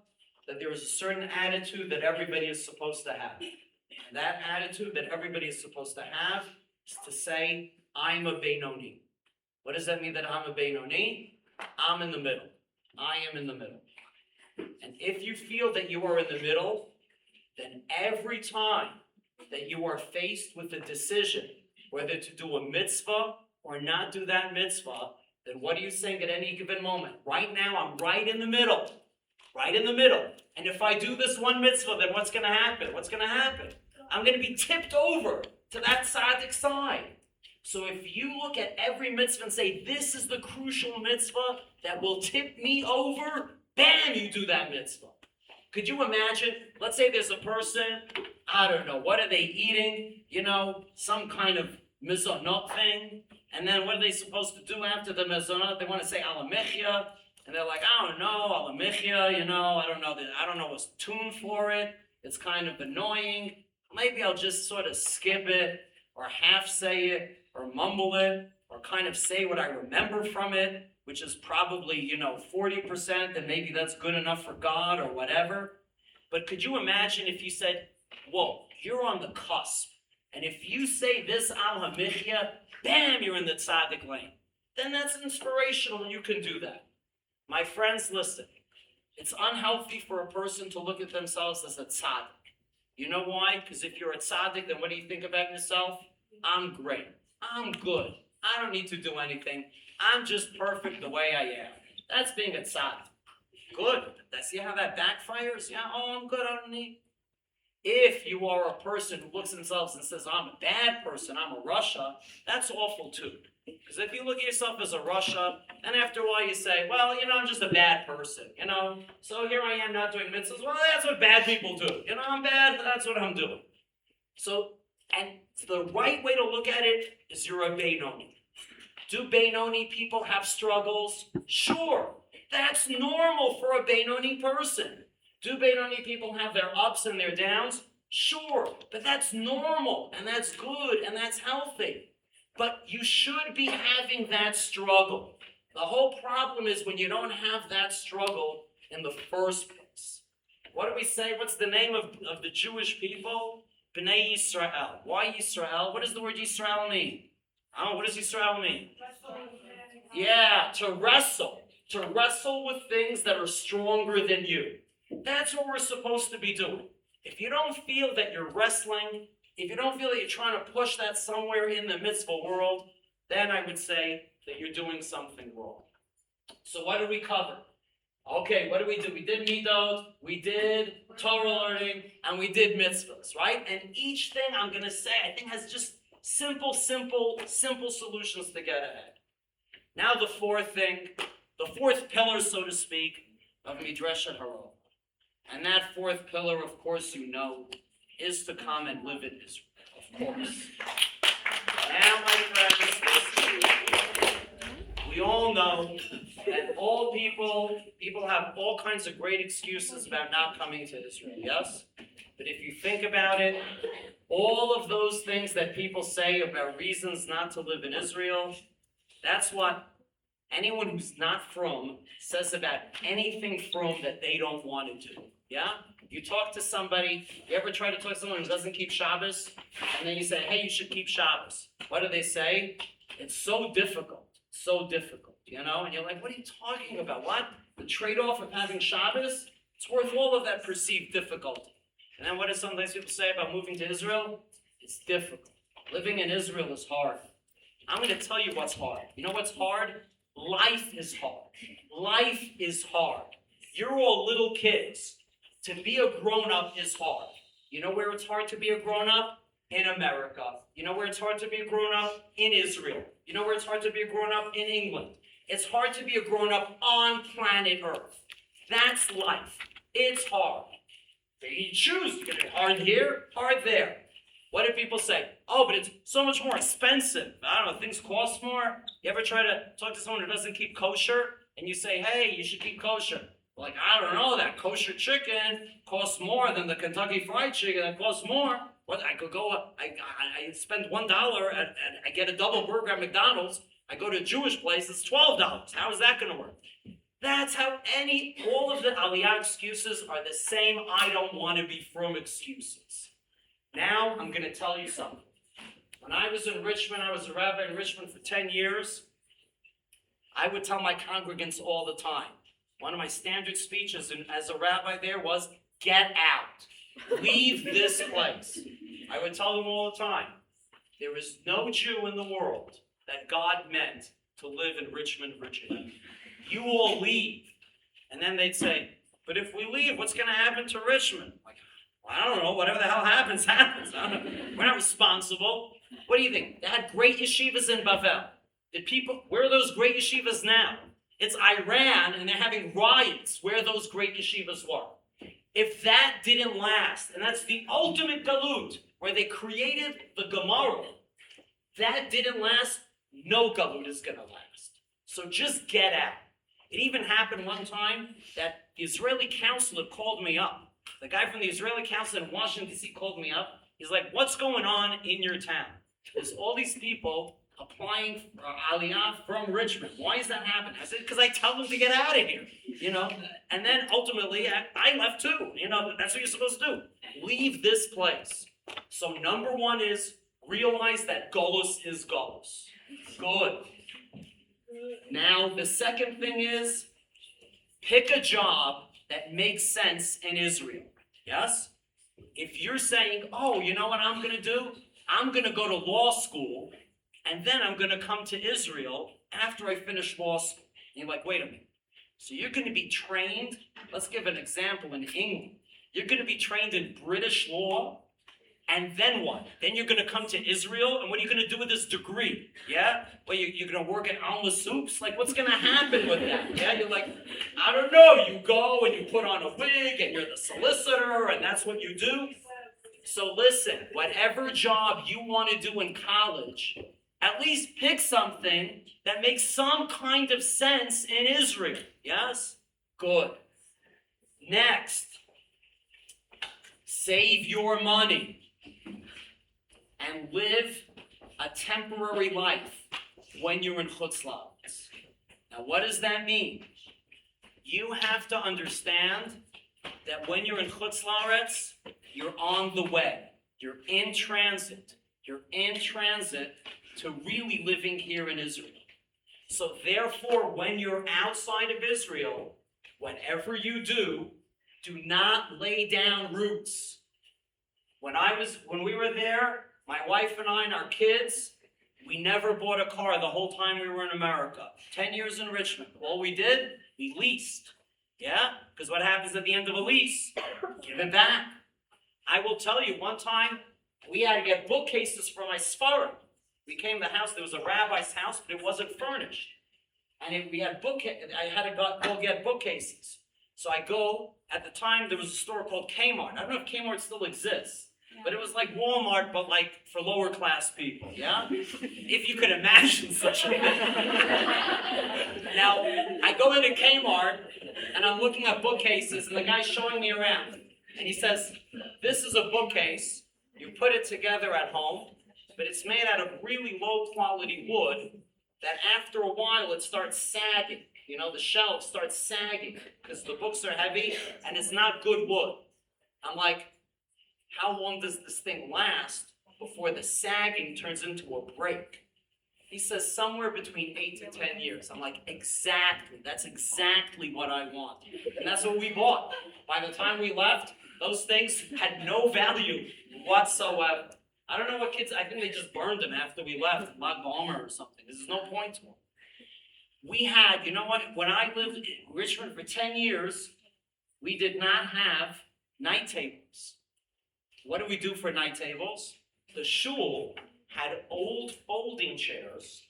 that there is a certain attitude that everybody is supposed to have. And that attitude that everybody is supposed to have is to say, I'm a Beinoni. What does that mean that I'm a Beinoni? I'm in the middle. I am in the middle. And if you feel that you are in the middle, then every time that you are faced with a decision, whether to do a mitzvah or not do that mitzvah, then what are you saying at any given moment? Right now, I'm right in the middle. Right in the middle. And if I do this one mitzvah, then what's going to happen? What's going to happen? I'm going to be tipped over to that tzaddik side. So if you look at every mitzvah and say, this is the crucial mitzvah that will tip me over, bam, you do that mitzvah. Could you imagine? Let's say there's a person, I don't know, what are they eating? Some kind of mizonot thing. And then what are they supposed to do after the mizonot? They want to say alamechia. And they're like, I don't know, alamechia, I don't know what's tune for it. It's kind of annoying. Maybe I'll just sort of skip it, or half say it, or mumble it, or kind of say what I remember from it, which is probably, 40%, and maybe that's good enough for God or whatever. But could you imagine if you said, whoa, you're on the cusp, and if you say this al hamichya, bam, you're in the tzaddik lane. Then that's inspirational, and you can do that. My friends, listen, it's unhealthy for a person to look at themselves as a tzaddik. You know why? Because if you're a tzaddik, then what do you think about yourself? I'm great. I'm good. I don't need to do anything. I'm just perfect the way I am. That's being a tzaddik. Good. See how that backfires? Yeah, I'm good. I don't need. If you are a person who looks at themselves and says, I'm a bad person, I'm a Rasha, that's awful too. Because if you look at yourself as a Rasha, then after a while you say, well, I'm just a bad person, So here I am not doing mitzvahs. Well, that's what bad people do. I'm bad, that's what I'm doing. So, and the right way to look at it is you're a Beinoni. Do Beinoni people have struggles? Sure. That's normal for a Beinoni person. Do Beinoni people have their ups and their downs? Sure. But that's normal, and that's good, and that's healthy. But you should be having that struggle. The whole problem is when you don't have that struggle in the first place. What do we say? What's the name of the Jewish people? Bnei Yisrael. Why Yisrael? What does the word Yisrael mean? What does Yisrael mean? Yeah, to wrestle. To wrestle with things that are stronger than you. That's what we're supposed to be doing. If you don't feel that you're wrestling, if you don't feel that you're trying to push that somewhere in the mitzvah world, then I would say that you're doing something wrong. So what did we cover? Okay, what did we do? We did midot, we did Torah learning, and we did mitzvahs, right? And each thing I'm going to say, I think has just simple solutions to get ahead. Now the fourth thing, the fourth pillar, so to speak, of Midrash Harov. And that fourth pillar, of course, is to come and live in Israel, of course. Now, my friends, we all know that all people have all kinds of great excuses about not coming to Israel, yes? But if you think about it, all of those things that people say about reasons not to live in Israel, that's what anyone who's not from says about anything from that they don't want to do. Yeah? You talk to somebody, you ever try to talk to someone who doesn't keep Shabbos? And then you say, hey, you should keep Shabbos. What do they say? It's so difficult. And you're like, what are you talking about? What? The trade-off of having Shabbos? It's worth all of that perceived difficulty. And then what do sometimes people say about moving to Israel? It's difficult. Living in Israel is hard. I'm going to tell you what's hard. You know what's hard? Life is hard. Life is hard. You're all little kids. To be a grown-up is hard. You know where it's hard to be a grown-up? In America. You know where it's hard to be a grown-up? In Israel. You know where it's hard to be a grown-up? In England. It's hard to be a grown-up on planet Earth. That's life. It's hard. You choose. You get it hard here, hard there. What do people say? Oh, but it's so much more expensive. I don't know, things cost more. You ever try to talk to someone who doesn't keep kosher? And you say, hey, you should keep kosher. Like, I don't know, that kosher chicken costs more than the Kentucky Fried Chicken. That costs more. What, I could go, I spend $1 and I get a double burger at McDonald's. I go to a Jewish place, it's $12. How is that going to work? That's how all of the Aliyah excuses are the same I don't want to be from excuses. Now, I'm going to tell you something. When I was in Richmond, I was a rabbi in Richmond for 10 years. I would tell my congregants all the time. One of my standard speeches as a rabbi there was, get out. Leave this place. I would tell them all the time, there is no Jew in the world that God meant to live in Richmond, Virginia. You all leave. And then they'd say, but if we leave, what's going to happen to Richmond? Like, well, I don't know. Whatever the hell happens, happens. We're not responsible. What do you think? They had great yeshivas in Bavel. Where are those great yeshivas now? It's Iran, and they're having riots where those great yeshivas were. If that didn't last, and that's the ultimate galut, where they created the Gemara, that didn't last, no galut is going to last. So just get out. It even happened one time that the Israeli consulate called me up. The guy from the Israeli consulate in Washington, D.C. called me up. He's like, what's going on in your town? There's all these people applying for Aliyah from Richmond. Why is that happening? I said, because I tell them to get out of here, And then ultimately, I left too. That's what you're supposed to do. Leave this place. So number one is realize that Golus is Golus. Good. Now, the second thing is pick a job that makes sense in Israel. Yes? If you're saying, oh, you know what I'm going to do? I'm going to go to law school, and then I'm going to come to Israel after I finish law school. And you're like, wait a minute. So you're going to be trained, let's give an example in England. You're going to be trained in British law, and then what? Then you're going to come to Israel, and what are you going to do with this degree? Yeah? Well, you're going to work at Alma Soups? Like, what's going to happen with that? Yeah? You're like, I don't know. You go, and you put on a wig, and you're the solicitor, and that's what you do. So listen, whatever job you want to do in college, at least pick something that makes some kind of sense in Israel. Yes? Good. Next, save your money and live a temporary life when you're in Chutz La'aretz. Now, what does that mean? You have to understand that when you're in Chutz La'aretz, you're on the way. You're in transit. You're in transit to really living here in Israel. So therefore, when you're outside of Israel, whatever you do not lay down roots. When we were there, my wife and I and our kids, we never bought a car the whole time we were in America. 10 years in Richmond. All we did, we leased. Yeah? Because what happens at the end of a lease? Give it back. I will tell you, one time, we had to get bookcases for my Sfarim. We came to the house, there was a rabbi's house, but it wasn't furnished. And I had to go get bookcases. So I go, at the time, there was a store called Kmart. I don't know if Kmart still exists. But it was like Walmart, but like for lower class people, yeah? If you could imagine such a thing. Now, I go into Kmart, and I'm looking at bookcases, and the guy's showing me around. And he says, this is a bookcase. You put it together at home, but it's made out of really low quality wood that after a while it starts sagging. The shelf starts sagging because the books are heavy, and it's not good wood. I'm like, how long does this thing last before the sagging turns into a break? He says somewhere between 8 to 10 years. I'm like, exactly. That's exactly what I want. And that's what we bought. By the time we left, Those things had no value whatsoever. I don't know what kids, I think they just burned them after we left, Lag B'Omer or something. There's no point to them. We had, you know what, when I lived in Richmond for 10 years, we did not have night tables. What do we do for night tables? The shul had old folding chairs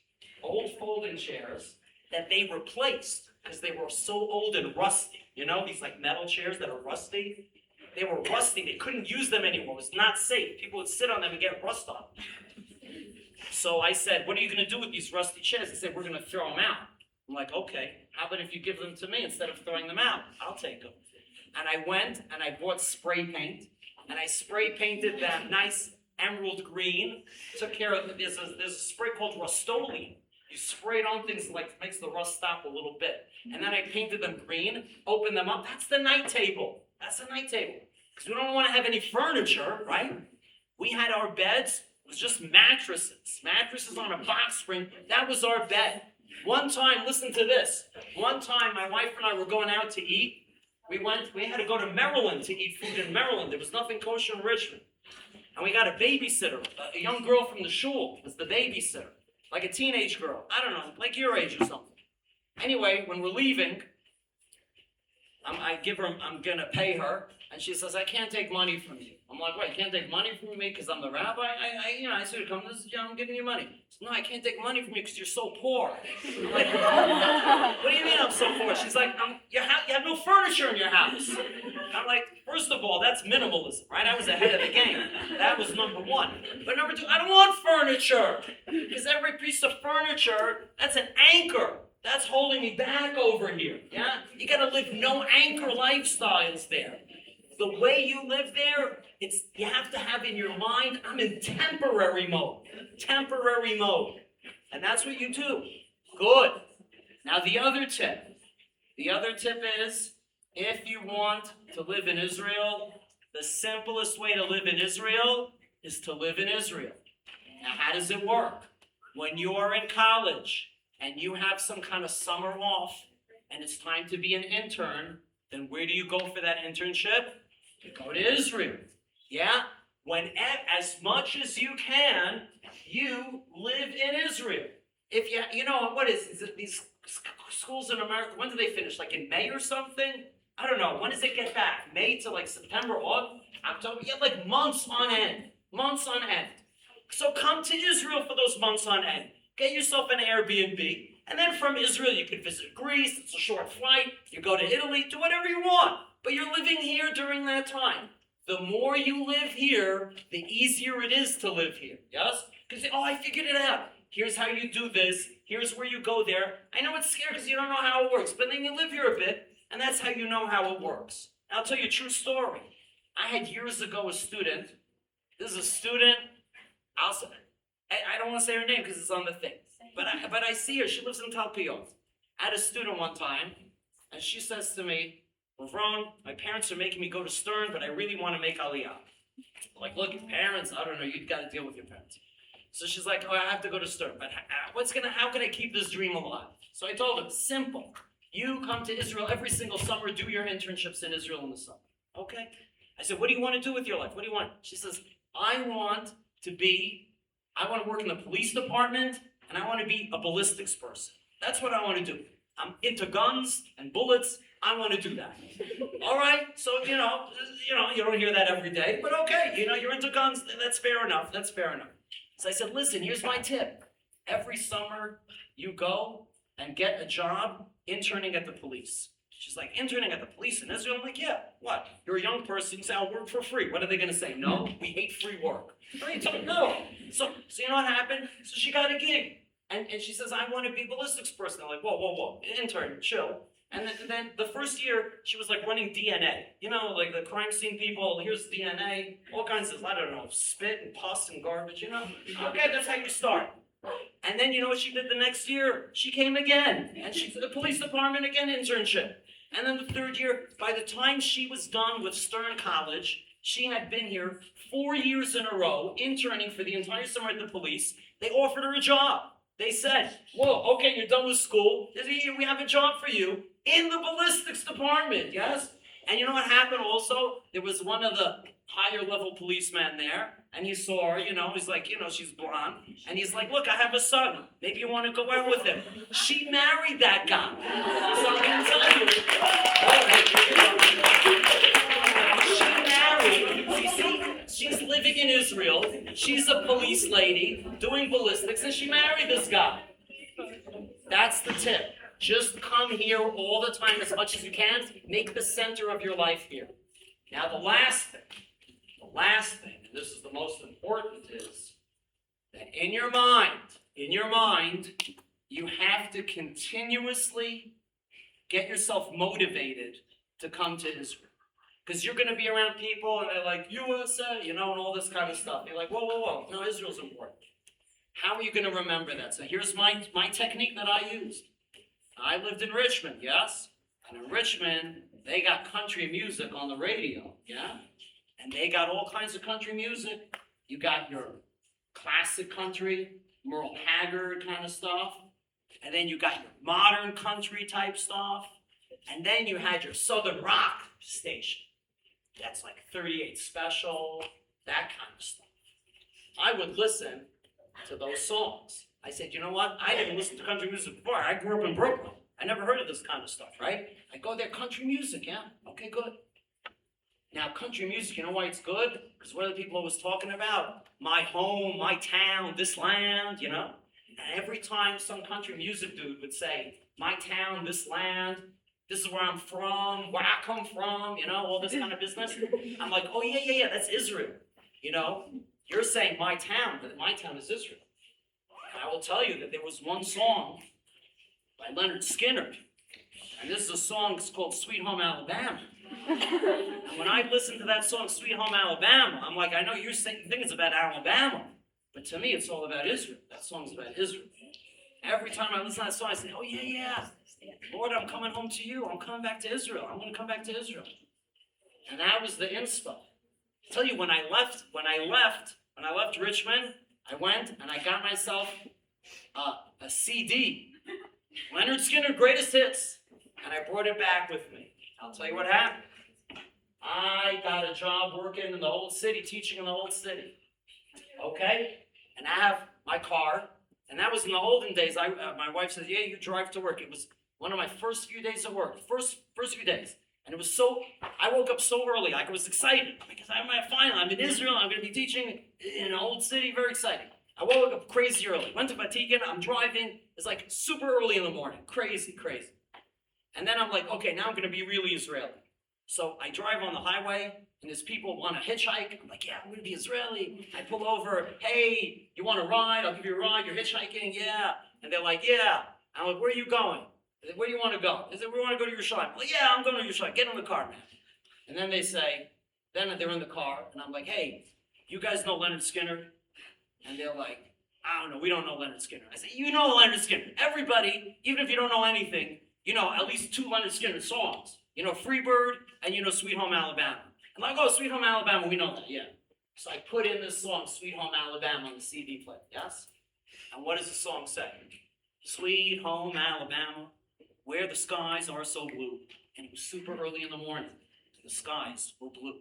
that they replaced because they were so old and rusty. You know, these like metal chairs that are rusty? They were rusty. They couldn't use them anymore. It was not safe. People would sit on them and get rust on them. So I said, what are you going to do with these rusty chairs? They said, we're going to throw them out. I'm like, okay, how about if you give them to me instead of throwing them out? I'll take them. And I went and I bought spray paint, and I spray painted that nice emerald green. Took care of it. There's a spray called Rust-Oleum. You spray it on things like makes the rust stop a little bit. And then I painted them green, opened them up. That's the night table. That's the night table. Because we don't want to have any furniture, right? We had our beds. It was just mattresses. Mattresses on a box spring. That was our bed. One time, listen to this. One time, my wife and I were going out to eat. We had to go to Maryland to eat food in Maryland. There was nothing kosher in Richmond. And we got a babysitter. A young girl from the shul was the babysitter. Like a teenage girl. I don't know, like your age or something. Anyway, when we're leaving, I'm going to pay her. And she says, I can't take money from you. I'm like, what, you can't take money from me because I'm the rabbi? I said, come, I'm giving you money. She said, no, I can't take money from you because you're so poor. I'm like, what do you mean I'm so poor? She's like, you have no furniture in your house. I'm like, first of all, that's minimalism, right? I was ahead of the game. That was number one. But number two, I don't want furniture. Because every piece of furniture, that's an anchor. That's holding me back over here, yeah? You gotta live no anchor lifestyles there. The way you live there, you have to have in your mind, I'm in temporary mode. Temporary mode. And that's what you do. Good. Now the other tip is, if you want to live in Israel, the simplest way to live in Israel is to live in Israel. Now how does it work? When you are in college and you have some kind of summer off and it's time to be an intern, then where do you go for that internship? You go to Israel. Yeah? As much as you can, you live in Israel. If what is it, these schools in America, when do they finish? Like in May or something? I don't know. When does it get back? May to like September, August, October? Yeah, like months on end. Months on end. So come to Israel for those months on end. Get yourself an Airbnb. And then from Israel, you could visit Greece. It's a short flight. You go to Italy. Do whatever you want. But you're living here during that time. The more you live here, the easier it is to live here. Yes? Because, I figured it out. Here's how you do this. Here's where you go there. I know it's scary because you don't know how it works. But then you live here a bit, and that's how you know how it works. I'll tell you a true story. I had years ago a student. This is a student. I don't want to say her name because it's on the thing. But I see her. She lives in Talpiot. I had a student one time, and she says to me, well, Ron, my parents are making me go to Stern, but I really want to make Aliyah. I'm like, look, your parents, I don't know, you've got to deal with your parents. So she's like, I have to go to Stern, but how can I keep this dream alive? So I told her, simple. You come to Israel every single summer, do your internships in Israel in the summer. Okay? I said, what do you want to do with your life? What do you want? She says, I want to work in the police department, and I want to be a ballistics person. That's what I want to do. I'm into guns and bullets. I want to do that. All right, so you don't hear that every day, but okay, you're into guns. That's fair enough. That's fair enough. So I said, listen, here's my tip. Every summer, you go and get a job interning at the police. She's like, interning at the police in Israel? I'm like, yeah. What? You're a young person. You say, I'll work for free. What are they going to say? No, we hate free work. No. So you know what happened? So she got a gig, and she says, I want to be a ballistics person. I'm like, whoa, intern, chill. And then the first year, she was like running DNA. Like the crime scene people, here's DNA, all kinds of, spit and pus and garbage, Okay, that's how you start. And then you know what she did the next year? She came again. And she did the police department again, internship. And then the third year, by the time she was done with Stern College, she had been here 4 years in a row, interning for the entire summer at the police. They offered her a job. They said, whoa, okay, you're done with school. We have a job for you in the ballistics department, yes? And you know what happened also? There was one of the higher level policemen there, and he saw her, he's like, she's blonde. And he's like, look, I have a son. Maybe you want to go out with him. She married that guy. So I'm going to tell you, she married, she's living in Israel. She's a police lady doing ballistics, and she married this guy. That's the tip. Just come here all the time as much as you can. Make the center of your life here. Now the last thing, and this is the most important, is that in your mind, you have to continuously get yourself motivated to come to Israel. Because you're going to be around people and they're like, USA, and all this kind of stuff. You're like, whoa. No, Israel's important. How are you going to remember that? So here's my technique that I used. I lived in Richmond, yes? And in Richmond, they got country music on the radio, yeah? And they got all kinds of country music. You got your classic country, Merle Haggard kind of stuff. And then you got your modern country type stuff. And then you had your Southern rock station. That's like 38 Special, that kind of stuff. I would listen to those songs. I said, you know what? I didn't listen to country music before. I grew up in Brooklyn. I never heard of this kind of stuff, right? I go there, country music, yeah? Okay, good. Now, country music, you know why it's good? Because what are the people always talking about? My home, my town, this land, And every time some country music dude would say, my town, this land, this is where I'm from, where I come from, all this kind of business. I'm like, oh, yeah, that's Israel. You're saying my town, but my town is Israel. I will tell you that there was one song by Leonard Skinner, and this is a song it's called Sweet Home Alabama. And when I listen to that song, Sweet Home Alabama, I'm like, I know you're saying you think it's about Alabama, but to me it's all about Israel. That song's about Israel. Every time I listen to that song, I say, oh yeah, Lord, I'm coming home to you. I'm coming back to Israel. I'm going to come back to Israel. And that was the inspo. I tell you, when I left Richmond, I went and I got myself a CD, Leonard Skinner Greatest Hits, and I brought it back with me. I'll tell you what happened. I got a job working in the old city, teaching in the old city. Okay? And I have my car, and that was in the olden days. My wife said, yeah, you drive to work. It was one of my first few days of work, first few days. And it was I woke up so early, I was excited, because I'm in Israel, I'm going to be teaching in an old city, very exciting. I woke up crazy early, went to Vatican, I'm driving, it's like super early in the morning, crazy. And then I'm like, okay, now I'm going to be really Israeli. So I drive on the highway, and there's people want to hitchhike. I'm like, yeah, I'm going to be Israeli. I pull over, hey, you want a ride? I'll give you a ride, you're hitchhiking, yeah. And they're like, yeah. I'm like, where are you going? I said, where do you want to go? They said, we want to go to Yerushalayim. Well, yeah, I'm going to Yerushalayim. Get in the car, man. And then they're in the car, and I'm like, hey, you guys know Leonard Skinner? And they're like, I don't know, we don't know Leonard Skinner. I said, you know Leonard Skinner. Everybody, even if you don't know anything, you know at least 2 Leonard Skinner songs. You know Freebird, and you know Sweet Home Alabama. I'm like, oh, Sweet Home Alabama, we know that, yeah. So I put in this song, Sweet Home Alabama, on the CD player, yes? And what does the song say? Sweet Home Alabama, where the skies are so blue. And it was super early in the morning. The skies were blue.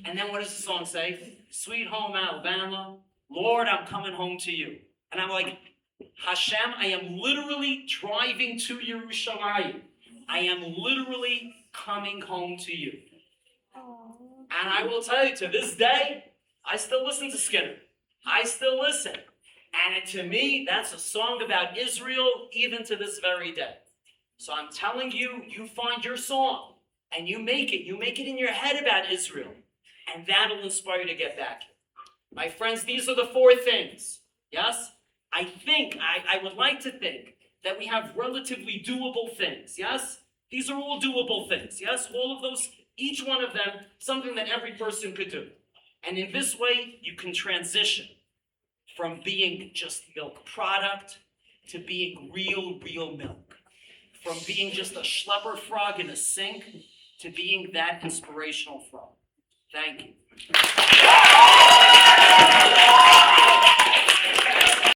And then what does the song say? Sweet Home Alabama, Lord, I'm coming home to you. And I'm like, Hashem, I am literally driving to Yerushalayim. I am literally coming home to you. And I will tell you, to this day, I still listen to Skinner. I still listen. And to me, that's a song about Israel even to this very day. So I'm telling you, you find your song and you make it. You make it in your head about Israel. And that'll inspire you to get back here. My friends, these are the 4 things. Yes? I would like to think that we have relatively doable things. Yes? These are all doable things. Yes? All of those, each one of them, something that every person could do. And in this way, you can transition from being just milk product to being real milk. From being just a schlepper frog in a sink to being that inspirational frog. Thank you.